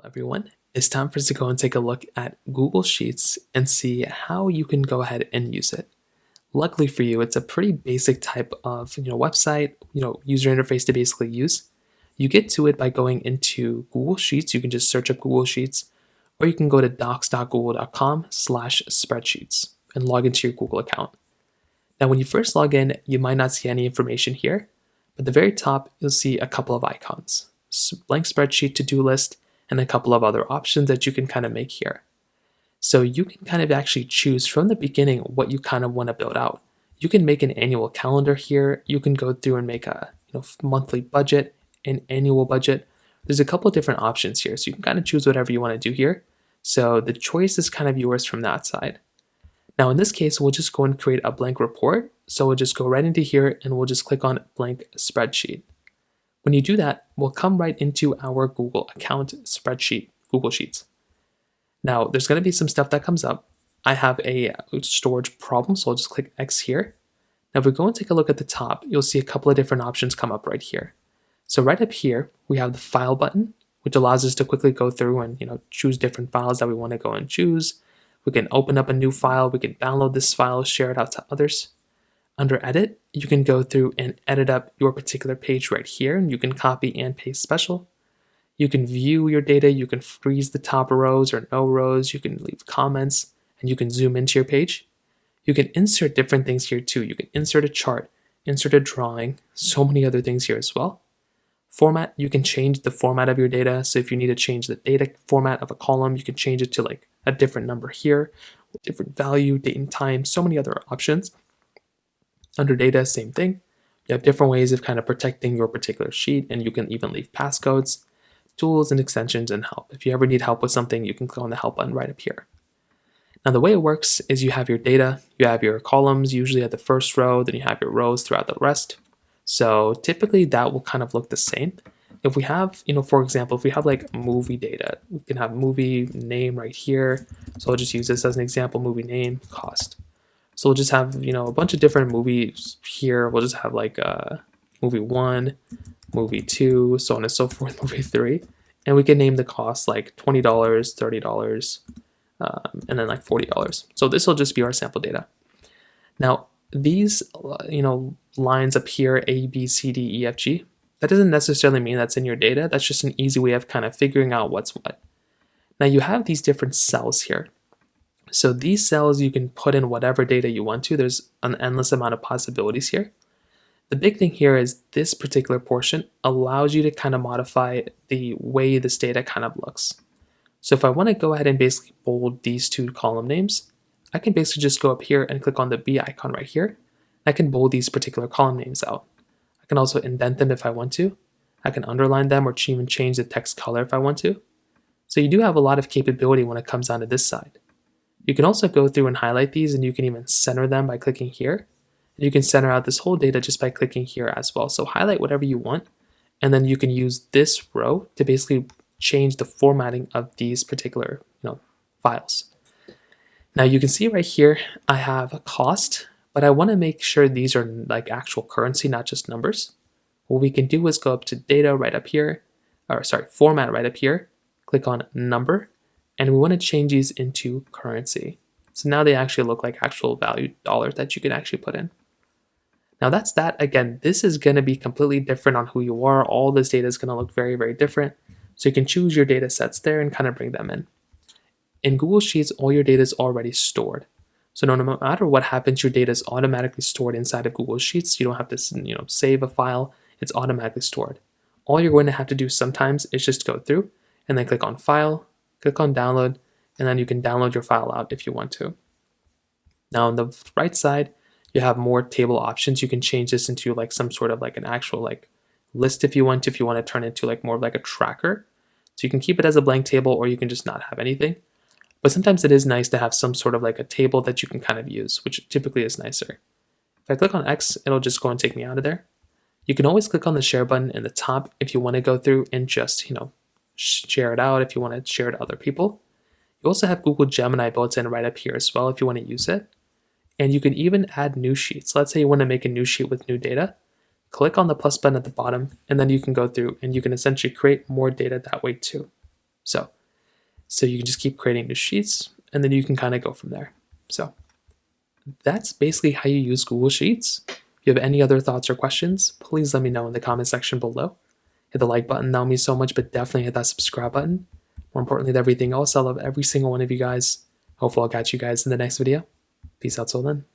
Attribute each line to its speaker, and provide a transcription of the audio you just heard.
Speaker 1: Everyone, it's time for us to go and take a look at Google Sheets and see how you can go ahead and use it. Luckily for you, it's a pretty basic type of website, user interface to basically use. You get to it by going into Google Sheets. You can just search up Google Sheets, or you can go to docs.google.com/spreadsheets and log into your Google account. Now, when you first log in, you might not see any information here, but at the very top, you'll see a couple of icons, blank spreadsheet, to-do list, and a couple of other options that you can kind of make here. So you can kind of actually choose from the beginning what you kind of want to build out. You can make an annual calendar here. You can go through and make a monthly budget, an annual budget. There's a couple of different options here, so you can kind of choose whatever you want to do here. So the choice is kind of yours from that side. Now in this case, we'll just go and create a blank report. So we'll just go right into here and we'll just click on blank spreadsheet. When you do that, we'll come right into our Google account spreadsheet, Google Sheets. Now, there's going to be some stuff that comes up. I have a storage problem, so I'll just click X here. Now, if we go and take a look at the top, you'll see a couple of different options come up right here. So right up here, we have the File button, which allows us to quickly go through and choose different files that we want to go and choose. We can open up a new file. We can download this file, share it out to others. Under Edit, you can go through and edit up your particular page right here, and you can copy and paste special. You can view your data, you can freeze the top rows or no rows, you can leave comments, and you can zoom into your page. You can insert different things here too. You can insert a chart, insert a drawing, so many other things here as well. Format, you can change the format of your data. So if you need to change the data format of a column, you can change it to like a different number here, different value, date and time, so many other options. Under data, same thing. You have different ways of kind of protecting your particular sheet, and you can even leave passcodes, tools and extensions, and help. If you ever need help with something, you can click on the help button right up here. Now the way it works is you have your data, you have your columns usually at the first row, then you have your rows throughout the rest. So typically that will kind of look the same. If we have, for example, if we have like movie data, we can have movie name right here. So I'll just use this as an example, movie name, cost. So we'll just have, a bunch of different movies here. We'll just have like movie 1, movie 2, so on and so forth, movie 3. And we can name the cost like $20, $30, and then like $40. So this will just be our sample data. Now, these, lines up here, A, B, C, D, E, F, G, that doesn't necessarily mean that's in your data. That's just an easy way of kind of figuring out what's what. Now you have these different cells here. So these cells, you can put in whatever data you want to. There's an endless amount of possibilities here. The big thing here is this particular portion allows you to kind of modify the way this data kind of looks. So if I want to go ahead and basically bold these two column names, I can basically just go up here and click on the B icon right here. I can bold these particular column names out. I can also indent them if I want to. I can underline them or even change the text color if I want to. So you do have a lot of capability when it comes down to this side. You can also go through and highlight these, and you can even center them by clicking here. And you can center out this whole data just by clicking here as well. So highlight whatever you want, and then you can use this row to basically change the formatting of these particular files. Now you can see right here, I have a cost, but I want to make sure these are like actual currency, not just numbers. What we can do is go up to data right up here, format right up here, click on number, and we want to change these into currency. So now they actually look like actual value dollars that you can actually put in. Now that's that. Again, this is going to be completely different on who you are. All this data is going to look very, very different. So you can choose your data sets there and kind of bring them in. In Google Sheets, all your data is already stored. So no matter what happens, your data is automatically stored inside of Google Sheets. You don't have to save a file. It's automatically stored. All you're going to have to do sometimes is just go through and then click on File, click on Download, and then you can download your file out if you want to. Now on the right side, you have more table options. You can change this into like some sort of like an actual like list if you want to turn it into like more of like a tracker. So you can keep it as a blank table, or you can just not have anything. But sometimes it is nice to have some sort of like a table that you can kind of use, which typically is nicer. If I click on X, it'll just go and take me out of there. You can always click on the share button in the top if you want to go through and just, share it out if you want to share it to other people. You also have Google Gemini built in right up here as well if you want to use it. And you can even add new sheets. Let's say you want to make a new sheet with new data. Click on the plus button at the bottom, and then you can go through and you can essentially create more data that way too. So you can just keep creating new sheets, and then you can kind of go from there. So that's basically how you use Google Sheets. If you have any other thoughts or questions, please let me know in the comment section below. Hit the like button, that would mean so much, but definitely hit that subscribe button. More importantly than everything else, I love every single one of you guys. Hopefully I'll catch you guys in the next video. Peace out till then.